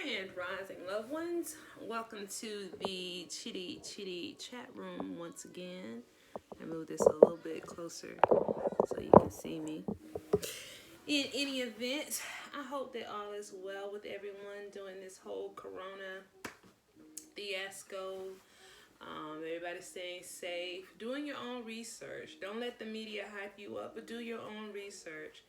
Grand Rising loved ones, welcome to the Chitty chat room once again. I move this a little bit closer so you can see me. In any event, I hope that all is well with everyone during this whole corona fiasco. Everybody staying safe, doing your own research. Don't let the media hype you up, but do your own research.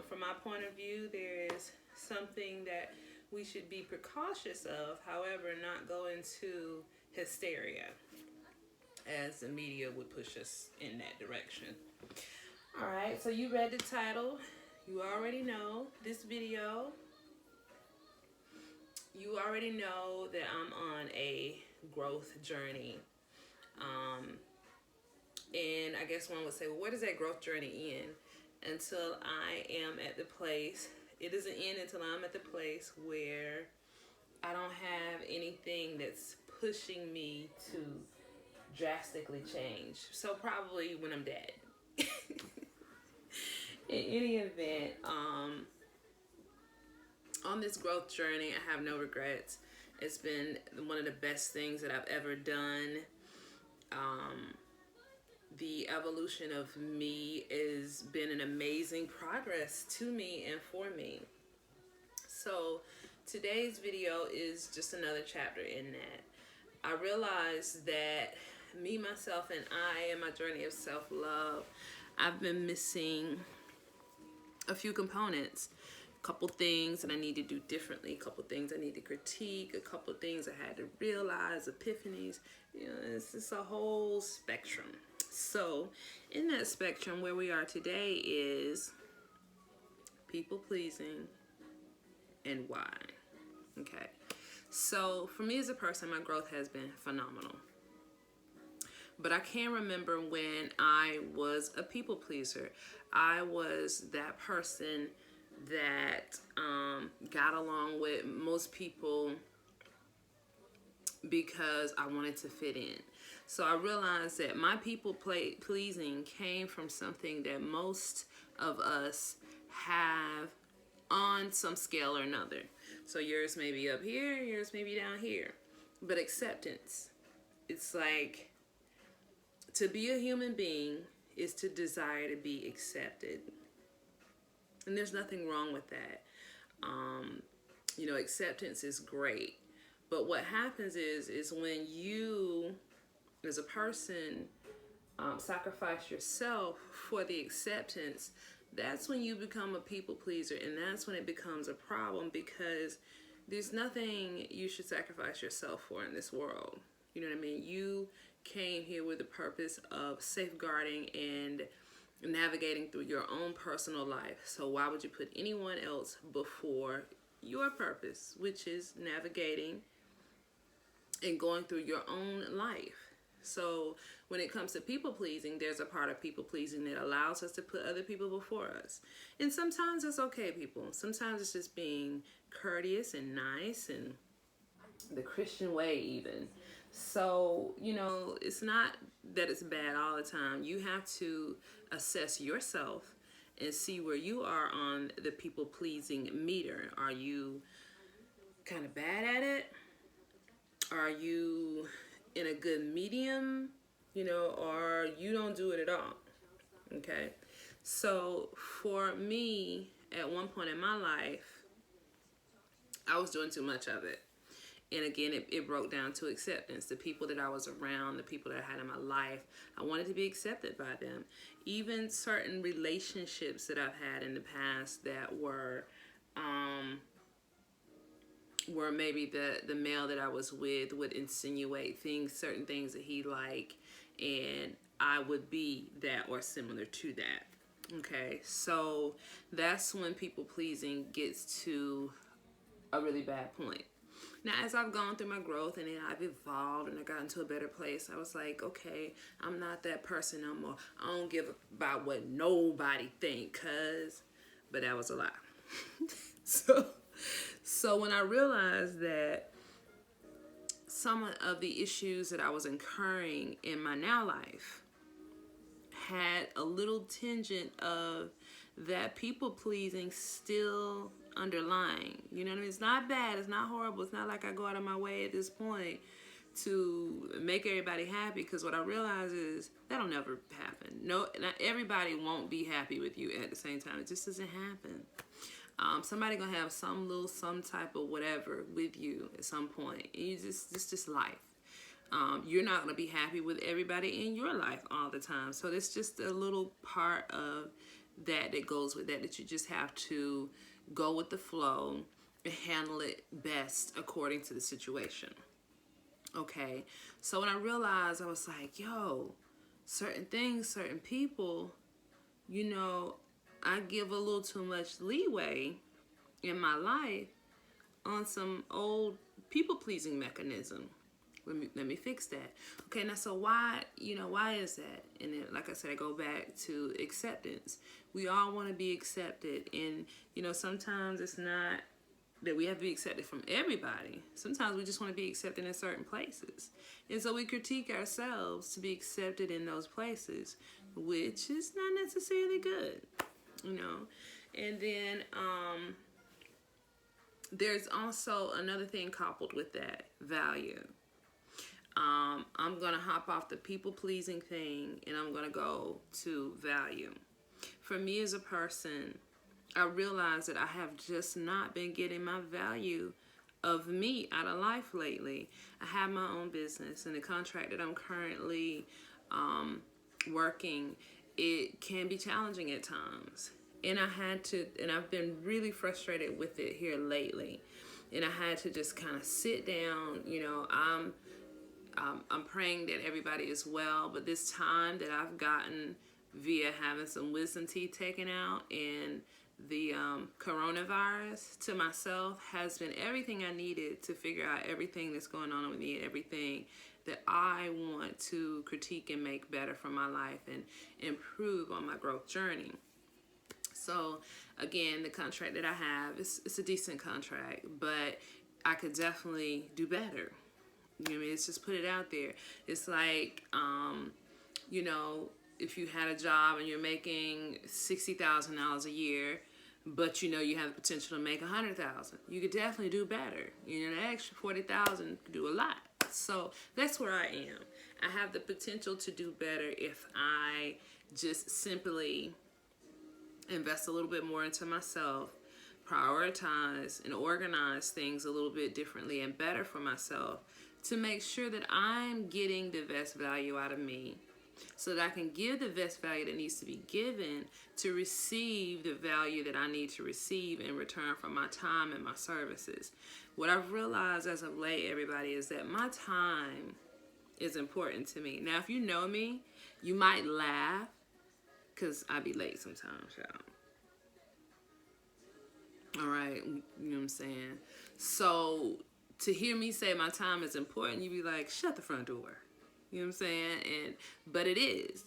From my point of view, there is something that we should be precautious of, however, not go into hysteria as the media would push us in that direction. All right, so you read the title. You already know this video. You already know that I'm on a growth journey. And I guess one would say, well, where does that growth journey end? Until I am at the place, it doesn't end until I'm at the place where I don't have anything that's pushing me to drastically change. So probably when I'm dead. In any event, on this growth journey, I have no regrets. It's been one of the best things that I've ever done. The evolution of me has been an amazing progress to me and for me. So today's video is just another chapter in that. I realized that me, myself, and I, in my journey of self-love, I've been missing a few components. A couple things that I need to do differently, a couple things I need to critique, a couple things I had to realize, epiphanies. You know, it's just a whole spectrum. So in that spectrum, where we are today is people pleasing and why. Okay. So for me as a person, my growth has been phenomenal. But I can't remember when I was a people pleaser. I was that person that got along with most people because I wanted to fit in. So I realized that my people pleasing came from something that most of us have on some scale or another. So yours may be up here, yours may be down here. But acceptance, it's like to be a human being is to desire to be accepted. And there's nothing wrong with that. You know, acceptance is great. But what happens is when you, as a person, sacrifice yourself for the acceptance, that's when you become a people pleaser. And that's when it becomes a problem, because there's nothing you should sacrifice yourself for in this world. You know what I mean? You came here with the purpose of safeguarding and navigating through your own personal life. So why would you put anyone else before your purpose, which is navigating and going through your own life? So when it comes to people pleasing, there's a part of people pleasing that allows us to put other people before us. And sometimes it's okay, people. Sometimes it's just being courteous and nice and the Christian way even. So, you know, it's not that it's bad all the time. You have to assess yourself and see where you are on the people pleasing meter. Are you kind of bad at it? Are you in a good medium, you know, or you don't do it at all? Okay. So for me, at one point in my life, I was doing too much of it. And again, it broke down to acceptance. The people that I was around, the people that I had in my life, I wanted to be accepted by them. Even certain relationships that I've had in the past that were maybe the male that I was with would insinuate certain things that he liked, and I would be that or similar to that. Okay, so that's when people pleasing gets to a really bad point. Now, as I've gone through my growth and then I've evolved and I got into a better place, I was like, okay, I'm not that person no more. I don't give about what nobody think, but that was a lie. So when I realized that some of the issues that I was incurring in my now life had a little tinge of that people pleasing still underlying. You know what I mean? It's not bad. It's not horrible. It's not like I go out of my way at this point to make everybody happy, because what I realize is that'll never happen. No, not everybody won't be happy with you at the same time. It just doesn't happen. Somebody gonna have some type of whatever with you at some point. And it's just life. You're not gonna be happy with everybody in your life all the time. So it's just a little part of that goes with that you just have to go with the flow and handle it best according to the situation. Okay, so when I realized, I was like, yo, certain things, certain people, I give a little too much leeway in my life on some old people-pleasing mechanism. Let me fix that. Okay, now so why is that? And then, like I said, I go back to acceptance. We all want to be accepted, and sometimes it's not that we have to be accepted from everybody. Sometimes we just want to be accepted in certain places. And so we critique ourselves to be accepted in those places, which is not necessarily good, And then there's also another thing coupled with that, value. I'm going to hop off the people-pleasing thing, and I'm going to go to value. For me as a person, I realize that I have just not been getting my value of me out of life lately. I have my own business, and the contract that I'm currently working, it can be challenging at times. And I've been really frustrated with it here lately. And I had to just kind of sit down. I'm praying that everybody is well, but this time that I've gotten via having some wisdom teeth taken out and the coronavirus to myself has been everything I needed to figure out everything that's going on with me and everything that I want to critique and make better for my life and improve on my growth journey. So again, the contract that I have, it's a decent contract, but I could definitely do better. It's just put it out there. It's like, if you had a job and you're making $60,000 a year, but you have the potential to make $100,000, you could definitely do better. The extra $40,000 could do a lot. So that's where I am. I have the potential to do better if I just simply invest a little bit more into myself, prioritize and organize things a little bit differently and better for myself to make sure that I'm getting the best value out of me, so that I can give the best value that needs to be given to receive the value that I need to receive in return for my time and my services. What I've realized as of late, everybody, is that my time is important to me. Now, if you know me, you might laugh because I be late sometimes, y'all. All right, you know what I'm saying? So to hear me say my time is important, you be like, shut the front door. You know what I'm saying? But it is.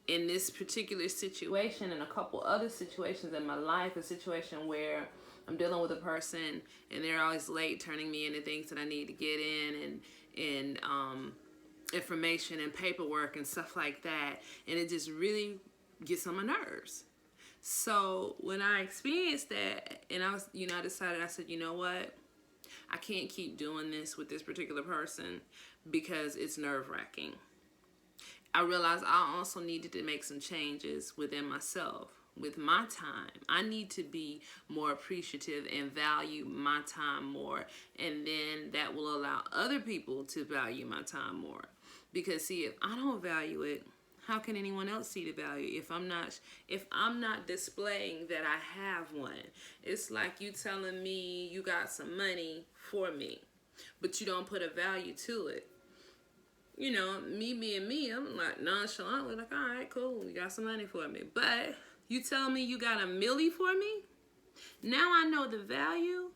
In this particular situation and a couple other situations in my life, a situation where I'm dealing with a person and they're always late turning me into things that I need to get in and information and paperwork and stuff like that. And it just really gets on my nerves. So when I experienced that and I decided, I said, you know what? I can't keep doing this with this particular person because it's nerve-wracking. I realized I also needed to make some changes within myself, with my time. I need to be more appreciative and value my time more, and then that will allow other people to value my time more. Because see, if I don't value it, how can anyone else see the value if I'm not displaying that I have one? It's like you telling me you got some money for me, but you don't put a value to it. Me being me, I'm like nonchalantly like, all right, cool, you got some money for me. But you tell me you got $1 million for me, now I know the value.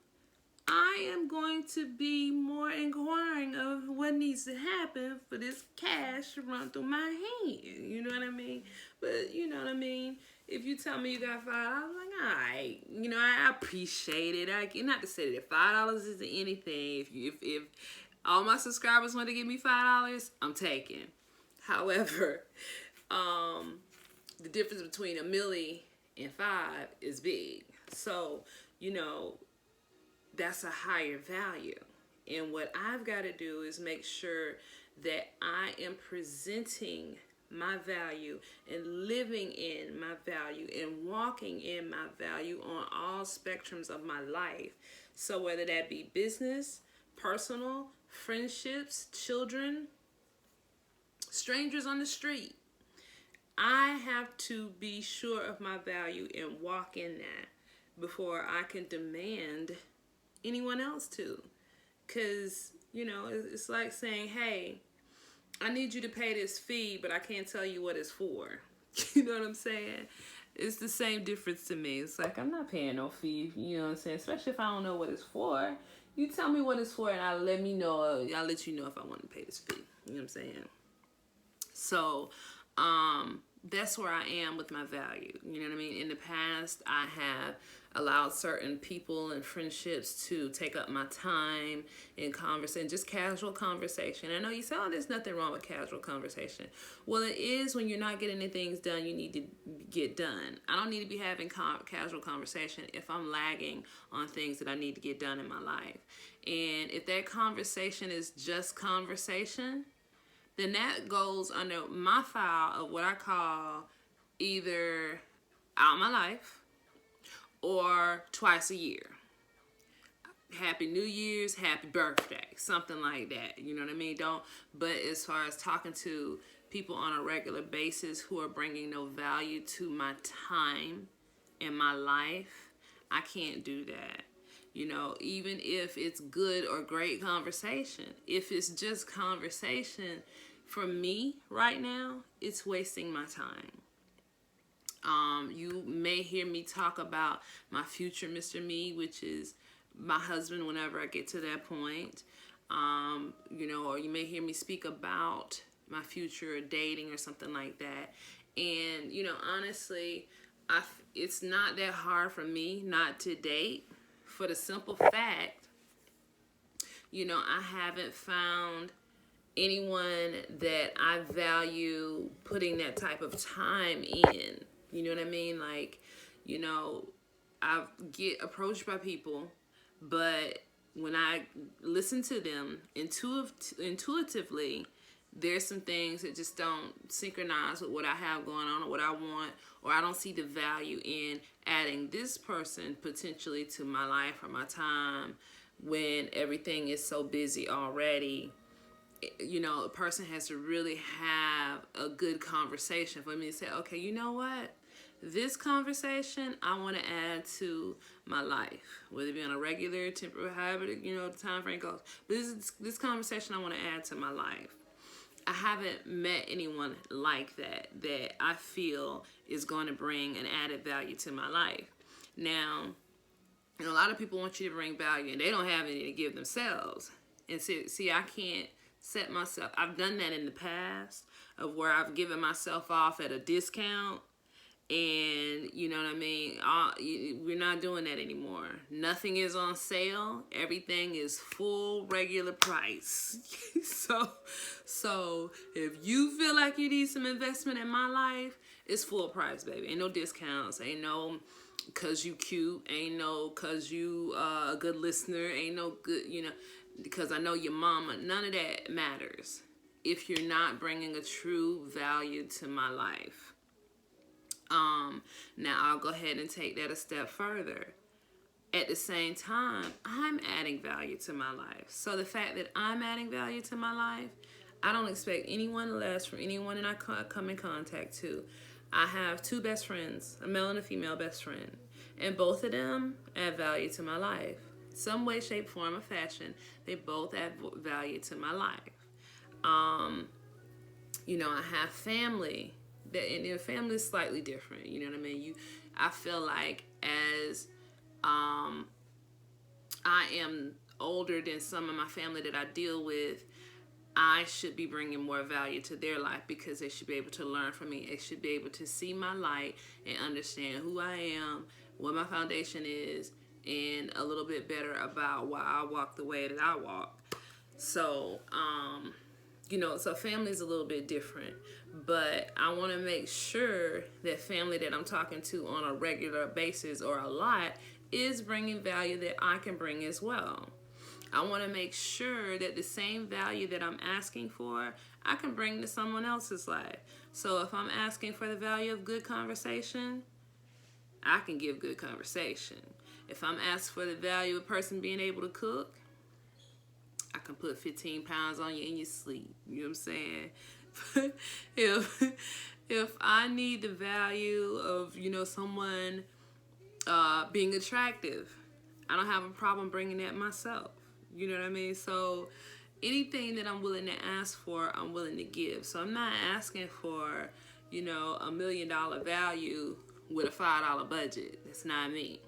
I am going to be more inquiring of what needs to happen for this cash to run through my hand. You know what I mean? But you know what I mean? If you tell me you got $5, I'm like, all right. I appreciate it. Not to say that $5 isn't anything. If all my subscribers want to give me $5, I'm taking. However, the difference between $1 million and 5 is big. So, you know, that's a higher value. And what I've got to do is make sure that I am presenting my value and living in my value and walking in my value on all spectrums of my life. So whether that be business, personal, friendships, children, strangers on the street, I have to be sure of my value and walk in that before I can demand anyone else to. Because, you know, it's like saying, hey, I need you to pay this fee, but I can't tell you what it's for. You know what I'm saying? It's the same difference to me. It's like, I'm not paying no fee, you know what I'm saying? Especially if I don't know what it's for. You tell me what it's for and I'll let you know if I want to pay this fee. You know what I'm saying? So, that's where I am with my value. You know what I mean? In the past, I have allowed certain people and friendships to take up my time in conversation, just casual conversation. I know you say, oh, there's nothing wrong with casual conversation. Well, it is when you're not getting the things done you need to get done. I don't need to be having casual conversation if I'm lagging on things that I need to get done in my life. And if that conversation is just conversation, then that goes under my file of what I call either out my life or twice a year. Happy New Year's, happy birthday, something like that. You know what I mean? But as far as talking to people on a regular basis who are bringing no value to my time and my life, I can't do that. You know, even if it's good or great conversation, if it's just conversation, for me right now, it's wasting my time. You may hear me talk about my future Mr. Me, which is my husband whenever I get to that point. You know, or you may hear me speak about my future dating or something like that. And, you know, honestly, it's not that hard for me not to date for the simple fact, you know, I haven't found anyone that I value putting that type of time in. You know what I mean? Like, you know, I get approached by people, but when I listen to them intuitively, there's some things that just don't synchronize with what I have going on or what I want, or I don't see the value in adding this person potentially to my life or my time when everything is so busy already. You know, a person has to really have a good conversation for me to say, okay, you know what? This conversation I want to add to my life, whether it be on a regular, temporary, however, you know, the time frame goes. But this conversation I want to add to my life. I haven't met anyone like that I feel is going to bring an added value to my life. Now, you know, a lot of people want you to bring value and they don't have any to give themselves. And see, I can't set myself. I've done that in the past of where I've given myself off at a discount. And you know what I mean? We're not doing that anymore. Nothing is on sale. Everything is full regular price. So if you feel like you need some investment in my life, it's full price, baby. Ain't no discounts. Ain't no cause you cute. Ain't no cause you a good listener. Ain't no good, you know, because I know your mama. None of that matters if you're not bringing a true value to my life. Now I'll go ahead and take that a step further. At the same time, I'm adding value to my life. So the fact that I'm adding value to my life, I don't expect anyone less from anyone that I come in contact to. I have 2 best friends, a male and a female best friend, and both of them add value to my life. Some way, shape, form, or fashion, they both add value to my life. You know, I have family. And their family is slightly different. You know what I mean? I feel like as I am older than some of my family that I deal with, I should be bringing more value to their life because they should be able to learn from me. They should be able to see my light and understand who I am, what my foundation is, and a little bit better about why I walk the way that I walk. So, So family is a little bit different, but I want to make sure that family that I'm talking to on a regular basis or a lot is bringing value that I can bring as well. I want to make sure that the same value that I'm asking for, I can bring to someone else's life. So if I'm asking for the value of good conversation, I can give good conversation. If I'm asking for the value of a person being able to cook, I can put 15 pounds on you in your sleep. You know what I'm saying? if I need the value of, someone being attractive, I don't have a problem bringing that myself. You know what I mean? So anything that I'm willing to ask for, I'm willing to give. So I'm not asking for, $1 million value with a $5 budget. That's not me.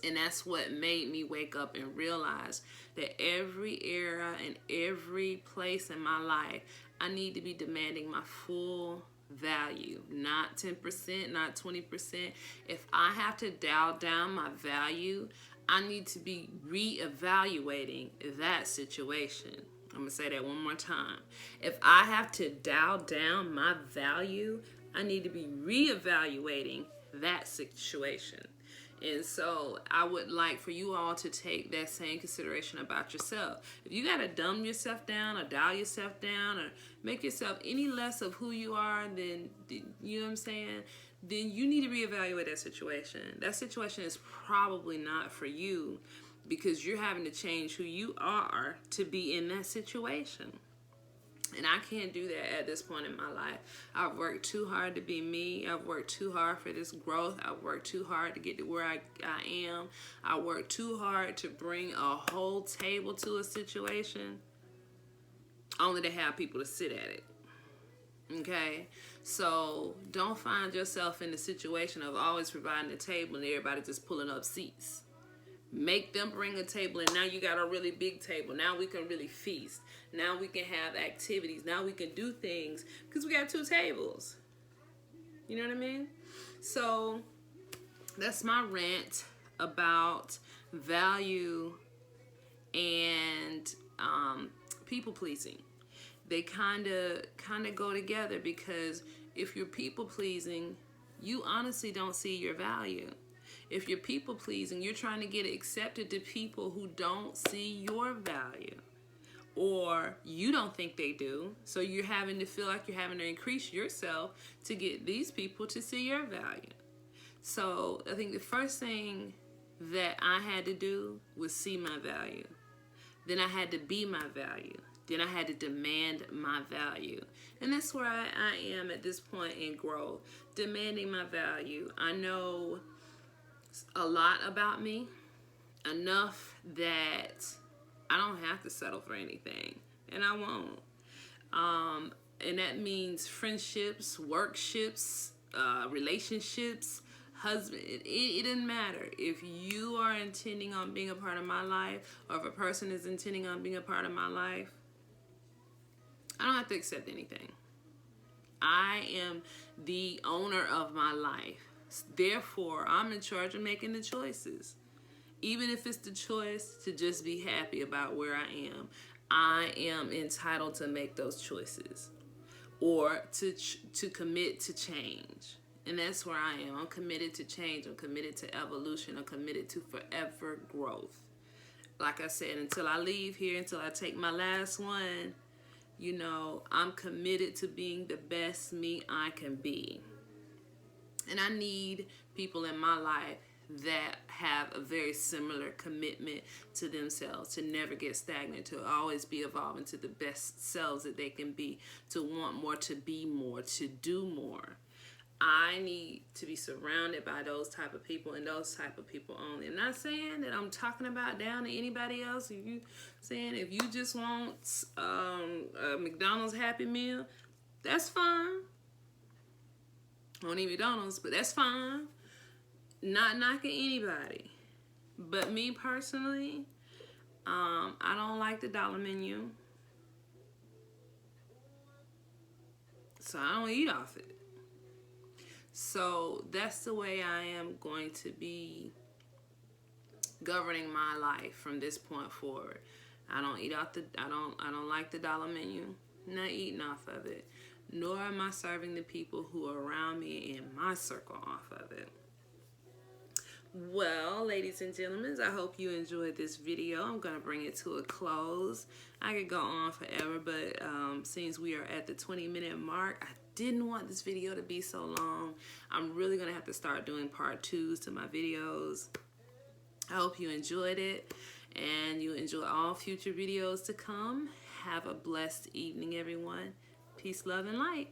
And that's what made me wake up and realize that every era and every place in my life, I need to be demanding my full value, not 10%, not 20%. If I have to dial down my value, I need to be reevaluating that situation. I'm going to say that one more time. If I have to dial down my value, I need to be reevaluating that situation. And so I would like for you all to take that same consideration about yourself. If you got to dumb yourself down or dial yourself down or make yourself any less of who you are, then, you know what I'm saying, then you need to reevaluate that situation. That situation is probably not for you because you're having to change who you are to be in that situation. And I can't do that at this point in my life. I've worked too hard to be me. I've worked too hard for this growth. I've worked too hard to get to where I am. I worked too hard to bring a whole table to a situation only to have people to sit at it. Okay? So don't find yourself in the situation of always providing a table and everybody just pulling up seats. Make them bring a table, and now you got a really big table. Now we can really feast. Now we can have activities. Now we can do things because we got 2 tables. You know what I mean? So that's my rant about value and people pleasing. They kind of go together because if you're people pleasing, you honestly don't see your value. If you're people pleasing, you're trying to get accepted to people who don't see your value or you don't think they do. So you're having to feel like you're having to increase yourself to get these people to see your value. So I think the first thing that I had to do was see my value. Then I had to be my value. Then I had to demand my value. And that's where I am at this point in growth, demanding my value. I know a lot about me, enough that I don't have to settle for anything, and I won't. And that means friendships, workships, relationships, husband. It doesn't matter. If you are intending on being a part of my life, or if a person is intending on being a part of my life, I don't have to accept anything. I am the owner of my life. Therefore, I'm in charge of making the choices. Even if it's the choice to just be happy about where I am entitled to make those choices or to commit to change. And that's where I am. I'm committed to change. I'm committed to evolution. I'm committed to forever growth. Like I said, until I leave here, until I take my last one, I'm committed to being the best me I can be. And I need people in my life that have a very similar commitment to themselves, to never get stagnant, to always be evolving to the best selves that they can be, to want more, to be more, to do more. I need to be surrounded by those type of people and those type of people only. I'm not saying that I'm talking about down to anybody else. If you just want a McDonald's Happy Meal, that's fine. I don't eat McDonald's, but that's fine. Not knocking anybody. But me personally, I don't like the dollar menu. So I don't eat off it. So that's the way I am going to be governing my life from this point forward. I don't eat off the I don't like the dollar menu. Not eating off of it. Nor am I serving the people who are around me in my circle off of it. Well, ladies and gentlemen, I hope you enjoyed this video. I'm going to bring it to a close. I could go on forever, but since we are at the 20-minute mark, I didn't want this video to be so long. I'm really going to have to start doing part 2s to my videos. I hope you enjoyed it, and you enjoy all future videos to come. Have a blessed evening, everyone. Peace, love, and light.